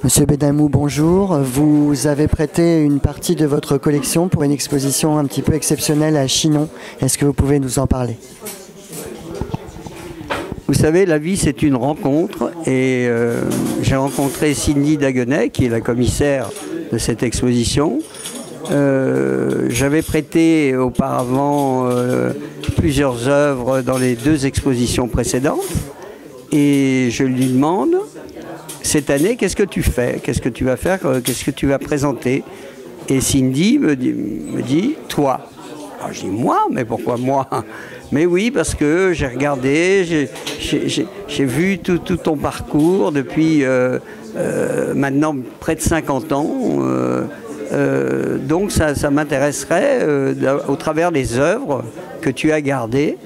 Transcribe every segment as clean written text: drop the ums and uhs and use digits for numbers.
Monsieur Bedamou, bonjour. Vous avez prêté une partie de votre collection pour une exposition un petit peu exceptionnelle à Chinon. Est-ce que vous pouvez nous en parler? Vous savez, la vie, c'est une rencontre. Et j'ai rencontré Cindy Daguenet, qui est la commissaire de cette exposition. J'avais prêté auparavant plusieurs œuvres dans les 2 expositions précédentes. Et je lui demande, cette année, qu'est-ce que tu fais? Qu'est-ce que tu vas faire? Qu'est-ce que tu vas présenter? Et Cindy me dit toi. Alors je dis moi? Mais pourquoi moi? Mais oui, parce que j'ai regardé, j'ai vu tout ton parcours depuis maintenant près de 50 ans. Donc ça m'intéresserait, au travers des œuvres que tu as gardées,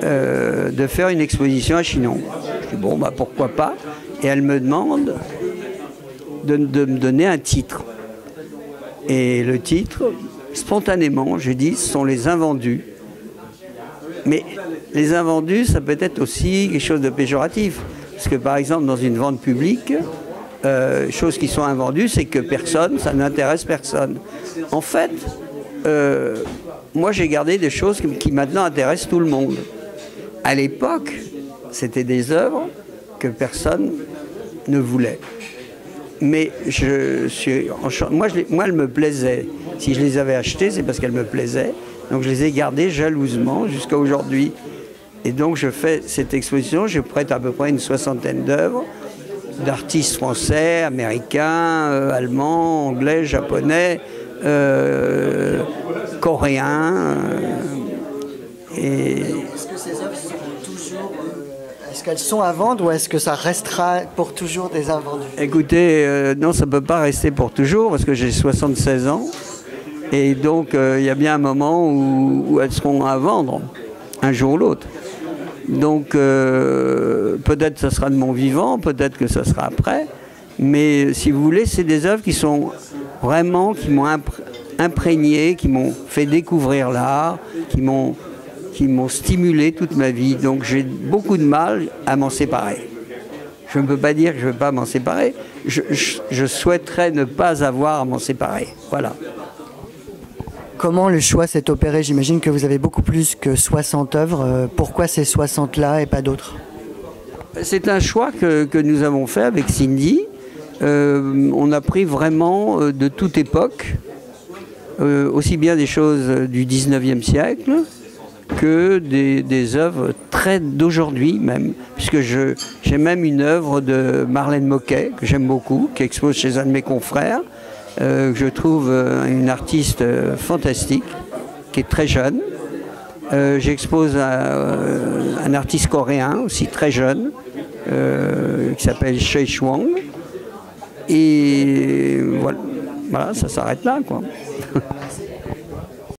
de faire une exposition à Chinon. Je dis bon, bah pourquoi pas? Et elle me demande de me donner un titre. Et le titre, spontanément, je dis, ce sont les invendus. Mais les invendus, ça peut être aussi quelque chose de péjoratif. Parce que par exemple, dans une vente publique, choses qui sont invendues, c'est que personne, ça n'intéresse personne. En fait, moi j'ai gardé des choses qui maintenant intéressent tout le monde. À l'époque, c'était des œuvres que personne ne voulait. Mais moi, elles me plaisaient. Si je les avais achetées, c'est parce qu'elles me plaisaient. Donc je les ai gardées jalousement jusqu'à aujourd'hui. Et donc je fais cette exposition, je prête à peu près une 60aine d'œuvres d'artistes français, américains, allemands, anglais, japonais, coréens. Est-ce que ces œuvres sont toujours... Est-ce qu'elles sont à vendre ou est-ce que ça restera pour toujours des invendus? Écoutez, non, ça ne peut pas rester pour toujours parce que j'ai 76 ans. Et donc, il y a bien un moment où elles seront à vendre, un jour ou l'autre. Donc, peut-être que ça sera de mon vivant, peut-être que ça sera après. Mais si vous voulez, c'est des œuvres qui sont vraiment, qui m'ont imprégné, qui m'ont fait découvrir l'art, qui m'ont stimulé toute ma vie. Donc, j'ai beaucoup de mal à m'en séparer. Je ne peux pas dire que je ne veux pas m'en séparer. Je souhaiterais ne pas avoir à m'en séparer. Voilà. Comment le choix s'est opéré? J'imagine que vous avez beaucoup plus que 60 œuvres. Pourquoi ces 60-là et pas d'autres? C'est un choix que nous avons fait avec Cindy. On a pris vraiment de toute époque, aussi bien des choses du 19e siècle que des œuvres très d'aujourd'hui même. Puisque j'ai même une œuvre de Marlène Moquet, que j'aime beaucoup, qui expose chez un de mes confrères. Je trouve une artiste fantastique, qui est très jeune. J'expose un artiste coréen, aussi très jeune, qui s'appelle Choi Chwang. Et voilà, ça s'arrête là, quoi.